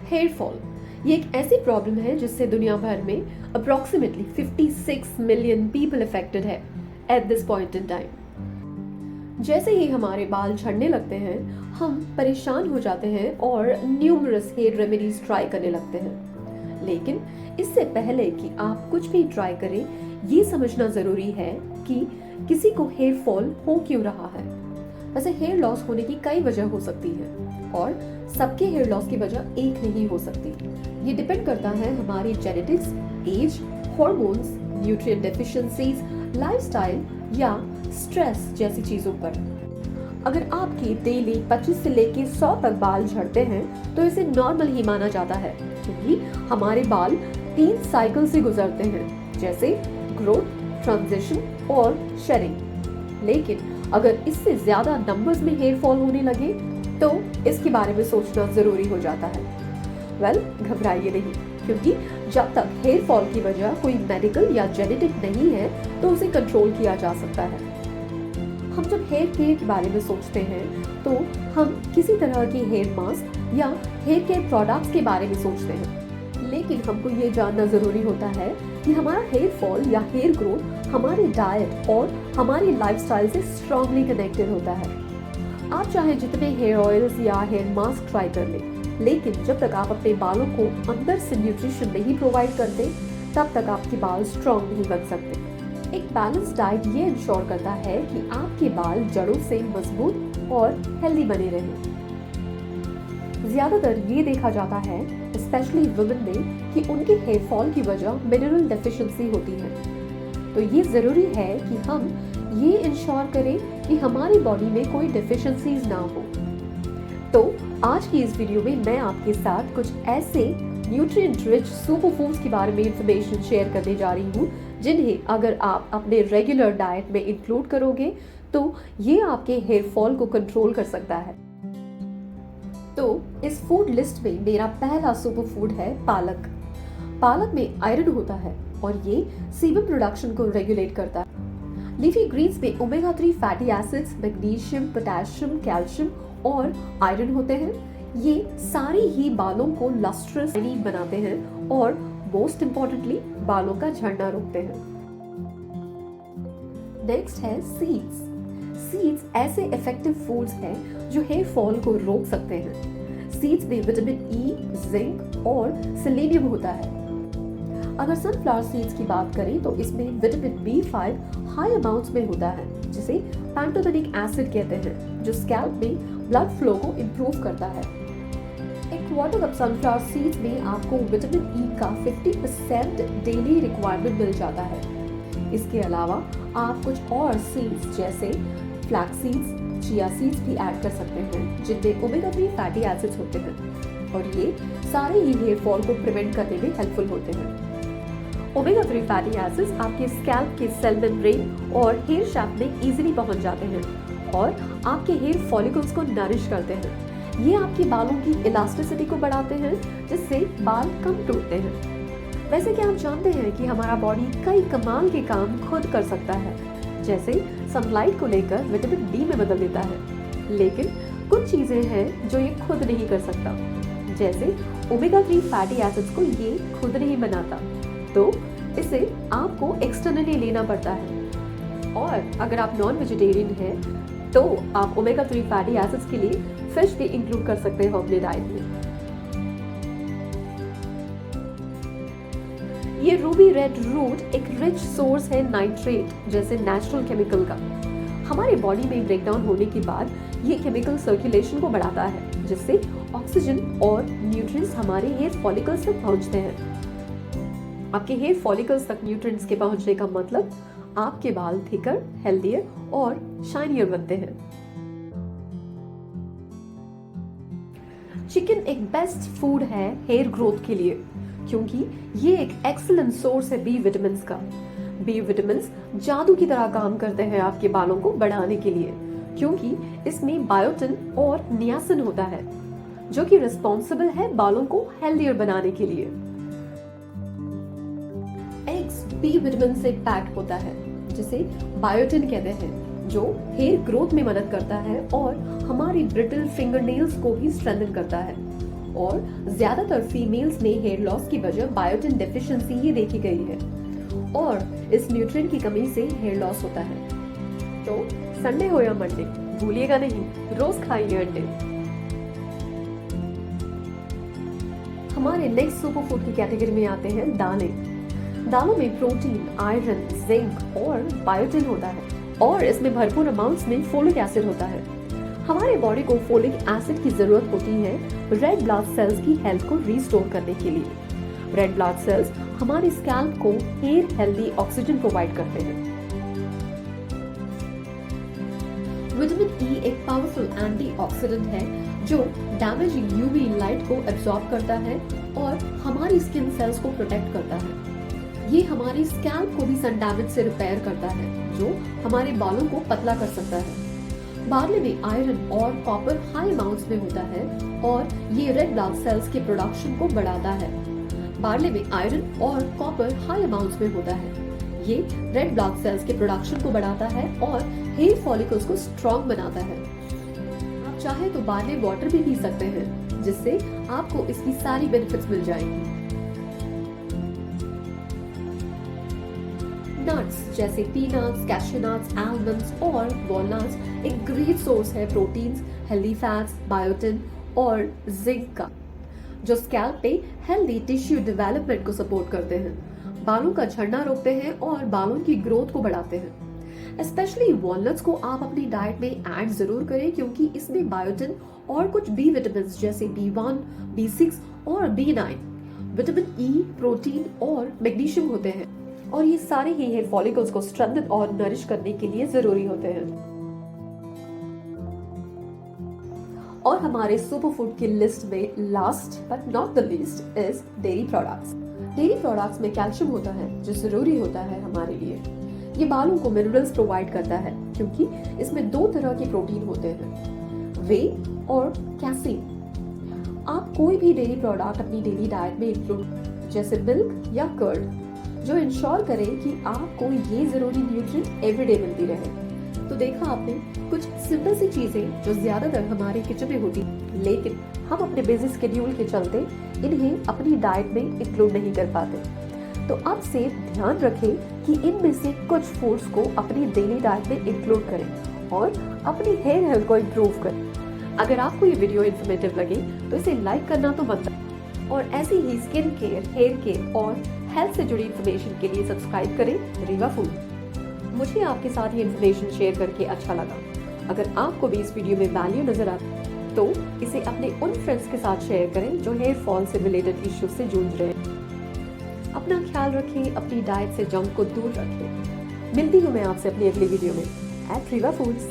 Hair fall ये एक ऐसी प्रॉब्लम है जिससे दुनिया भर में अप्रोक्सीमेटली 56 मिलियन पीपल अफेक्टेड है at this point in time. जैसे ही हमारे बाल झड़ने लगते हैं हम परेशान हो जाते हैं और न्यूमरस हेयर रेमेडीज ट्राई करने लगते हैं, लेकिन इससे पहले कि आप कुछ भी ट्राई करें ये समझना जरूरी है कि किसी को हेयर फॉल हो क्यों रहा है। वैसे हेयर लॉस होने की कई वजह हो सकती है और सबके हेयर लॉस की वजह एक नहीं हो सकती। ये डिपेंड करता है हमारी genetics, age, hormones, nutrient deficiencies, lifestyle या स्ट्रेस जैसी चीजों पर। अगर आपके डेली 25 से लेके 100 तक बाल झड़ते हैं तो इसे नॉर्मल ही माना जाता है, क्योंकि हमारे बाल 3 साइकिल से गुजरते हैं, जैसे ग्रोथ, ट्रांजिशन और शेडिंग। लेकिन अगर इससे ज्यादा नंबर्स में हेयर फॉल होने लगे तो इसके बारे में सोचना जरूरी हो जाता है। वेल, घबराइए नहीं, क्योंकि जब तक हेयर फॉल की वजह कोई मेडिकल या जेनेटिक नहीं है तो उसे कंट्रोल किया जा सकता है। हम जब हेयर केयर के बारे में सोचते हैं तो हम किसी तरह की हेयर मास्क या हेयर केयर प्रोडक्ट्स के बारे में सोचते हैं, लेकिन हमको ये जानना जरूरी होता है कि हमारा हेयर फॉल या हेयर ग्रोथ हमारे डाइट और हमारी लाइफस्टाइल से स्ट्रांगली कनेक्टेड होता है। आप चाहे जितने हेयर ऑयल्स या हेयर मास्क ट्राई कर लें, लेकिन जब तक आप अपने बालों को अंदर से न्यूट्रिशन नहीं प्रोवाइड करते तब तक आपके बाल स्ट्रांग नहीं बन सकते। एक बैलेंस डाइट ये इंश्योर करता है कि आपके बाल जड़ों से मजबूत और हेल्दी बने रहें। ज्यादातर ये देखा जाता है, स्पेशली वुमेन में, कि उनके हेयर फॉल की वजह मिनरल डेफिशिएंसी होती है। तो ये जरूरी है कि हम ये इंश्योर करें कि हमारी बॉडी में कोई डेफिशिएंसीज ना हो। तो आज की इस वीडियो में मैं आपके साथ कुछ ऐसे न्यूट्रिएंट रिच सुपर फूड्स के बारे में इंफॉर्मेशन शेयर करने जा रही हूँ जिन्हें अगर आप अपने रेगुलर डाइट में इंक्लूड करोगे तो ये आपके हेयर फॉल को कंट्रोल कर सकता है। तो इस फूड लिस्ट में मेरा पहला सुपर फूड है पालक। पालक में आयरन होता है और ये सीबम प्रोडक्शन को रेगुलेट करता है। लीफी ग्रीन्स में omega 3 fatty acids, magnesium, potassium, calcium और आयरन होते हैं। ये सारे ही बालों को लस्ट्रस बनाते हैं और मोस्ट इम्पोर्टेंटली बालों का झड़ना रोकते हैं। नेक्स्ट है सीड्स। सीड्स ऐसे इफेक्टिव फूड्स हैं जो हेयर फॉल को रोक सकते हैं। सीड्स में विटामिन ई, जिंक और सेलेनियम होता है। अगर सनफ्लावर सीड्स की बात करें तो इसमें विटामिन B5 हाई अमाउंट्स में होता है, जिसे पैंटोथेनिक एसिड कहते हैं, जो स्कैल्प में ब्लड फ्लो को इम्प्रूव करता है। एक क्वार्टर कप सनफ्लावर सीड्स में आपको विटामिन ई का 50% डेली रिक्वायरमेंट मिल जाता है। इसके अलावा आप कुछ और सीड्स जैसे फ्लैक्स सीड्स, चिया सीड्स भी ऐड कर सकते हैं, जिनमें ओमेगा 3 फैटी एसिड्स होते हैं और ये सारे ही हेयर फॉल को प्रिवेंट करने में हेल्पफुल होते हैं। ओमेगा 3 फैटी एसिड्स आपके स्कैल्प के सेल मेम्ब्रेन और हेयर शैफ्ट में इजीली पहुंच जाते हैं और आपके हेयर फॉलिकल्स को नरिश करते हैं। ये आपके बालों की इलास्टिसिटी को बढ़ाते हैं, जिससे बाल कम टूटते हैं। वैसे क्या आप जानते हैं कि हमारा बॉडी कई कमाल के काम खुद कर सकता है, जैसे सनलाइट को लेकर विटामिन डी में बदल देता है, लेकिन कुछ चीजें हैं जो ये खुद नहीं कर सकता, जैसे ओमेगा 3 फैटी एसिड्स को ये खुद नहीं बनाता, तो इसे आपको एक्सटर्नली लेना पड़ता है। और अगर आप नॉन वेजिटेरियन हैं तो आप ओमेगा 3 फैटी एसिड्स के लिए फिश भी इंक्लूड कर सकते हैं अपने डाइट में। ये रूबी रेड रूट एक रिच सोर्स है नाइट्रेट जैसे नेचुरल केमिकल का। हमारे बॉडी में ब्रेकडाउन होने के बाद ये केमिकल सर्कुलेशन को बढ़ाता है, जिससे ऑक्सीजन और न्यूट्रिएंट्स हमारे हेयर फॉलिकल्स तक पहुंचते हैं। आपके हेयर फॉलिकल्स तक न्यूट्रिएंट्स के पहुंचने का मतलब आपके बाल थिकर, हेल्दियर और शाइनियर बनते हैं। चिकन एक बेस्ट फूड है हेयर ग्रोथ के लिए, क्योंकि ये एक एक्सीलेंट सोर्स है बी विटामिन्स का। बी विटामिन्स जादू की तरह काम करते हैं आपके बालों को बढ़ाने के लिए, क्योंकि इसमें बायोटिन और नियासिन होता है, जो कि रिस्पॉन्सिबल है बालों को हेल्दियर बनाने के लिए। एग्स बी विटामिन से पैक्ड होता है, जिसे बायोटिन कहते हैं, जो हेयर ग्रोथ में मदद करता है और हमारी ब्रिटल फिंगरनेल्स को भी स्ट्रेंथन करता है। और ज्यादातर फीमेल्स में हेयर लॉस की वजह बायोटिन डेफिशिएंसी ही देखी गई है और इस न्यूट्रिएंट की कमी से हेयर लॉस होता है। तो संडे हो या मंडे, भूलिएगा नहीं, रोज खाइए अंडे। हमारे नेक्स्ट सुपर फूड की कैटेगरी में आते हैं दालें। दालों में प्रोटीन, आयरन, जिंक और बायोटिन होता है और इसमें भरपूर अमाउंट्स में फोलिक एसिड होता है। हमारे बॉडी को फोलिक एसिड की जरूरत होती है रेड ब्लड सेल्स की हेल्थ को रिस्टोर करने के लिए। रेड ब्लड सेल्स हमारी स्कैल्प को हेयर हेल्दी ऑक्सीजन प्रोवाइड करते हैं। विटामिन ई एक पावरफुल एंटीऑक्सीडेंट है जो डैमेजिंग यूवी लाइट को एब्जॉर्ब करता है और हमारी स्किन सेल्स को प्रोटेक्ट करता है। ये हमारी स्कैल्प को भी सन डैमेज से रिपेयर करता है जो हमारे बालों को पतला कर सकता है। बार्ले में आयरन और कॉपर हाई अमाउंट्स में होता है और ये रेड ब्लड सेल्स के प्रोडक्शन को बढ़ाता है। बार्ले में आयरन और कॉपर हाई अमाउंट्स में होता है। ये रेड ब्लड सेल्स के प्रोडक्शन को बढ़ाता है और हेयर फॉलिकल्स को स्ट्रॉन्ग बनाता है। आप चाहे तो बार्ले वाटर भी पी सकते हैं जिससे आपको इसकी सारी बेनिफिट्स मिल जाएंगी। नट्स जैसे पीनट्स, कैश्यू नट्स, आलमंड्स और वॉलनट्स एक ग्रेट सोर्स है प्रोटीन्स, हेल्दी फैट्स, बायोटिन और जिंक का, जो स्कैल्प पे हेल्दी टिश्यू डेवलपमेंट को सपोर्ट करते हैं, बालों का झड़ना रोकते हैं और बालों की ग्रोथ को बढ़ाते हैं। स्पेशली वॉलनट्स को आप अपनी डाइट में ऐड जरूर करें क्योंकि इसमें बायोटिन और कुछ बी विटामिन जैसे B1, B6 और B9, विटामिन ई, प्रोटीन और मैग्नीशियम होते हैं और ये सारे ही हेयर फॉलिकल्स को स्ट्रेंथन और नरिश करने के लिए जरूरी होते हैं। और हमारे सुपर फूड की लिस्ट में last but not the least is dairy products. Dairy products में कैल्शियम होता है जो जरूरी होता है हमारे लिए। ये बालों को मिनरल्स प्रोवाइड करता है क्योंकि इसमें 2 तरह के प्रोटीन होते हैं, वे और कैसीन। आप कोई भी डेयरी प्रोडक्ट अपनी डेली डाइट में इंक्लूड जैसे मिल्क या कर्ड, जो इंश्योर करे कि आपको ये जरूरी न्यूट्रिएंट एवरीडे मिलती रहे। तो देखा आपने कुछ सिंपल सी चीजें जो ज्यादातर हमारे किचन में होती, लेकिन हम अपने बिजी शेड्यूल के चलते इन्हें अपनी डाइट में इंक्लूड नहीं कर पाते। तो अब से ध्यान रखें कि इनमें से कुछ फूड्स को अपनी डेली डाइट में इंक्लूड करें और अपनी हेयर हेल्थ को इम्प्रूव करें। अगर आपको ये वीडियो इन्फॉर्मेटिव लगे तो इसे लाइक करना तो मत भूलिए और ऐसी ही स्किन केयर, हेयर केयर और हेल्थ से जुड़ी इन्फॉर्मेशन के लिए सब्सक्राइब करें रीवा फूड। मुझे आपके साथ ये इन्फॉर्मेशन शेयर करके अच्छा लगा। अगर आपको भी इस वीडियो में वैल्यू नजर आती तो इसे अपने उन फ्रेंड्स के साथ शेयर करें जो हेयर फॉल से रिलेटेड इश्यूज से जूझ रहे हैं। अपना ख्याल रखें, अपनी डाइट से जंक को दूर रखें। मिलती हूँ मैं आपसे अपनी अगली वीडियो में एट रीवा फूड्स।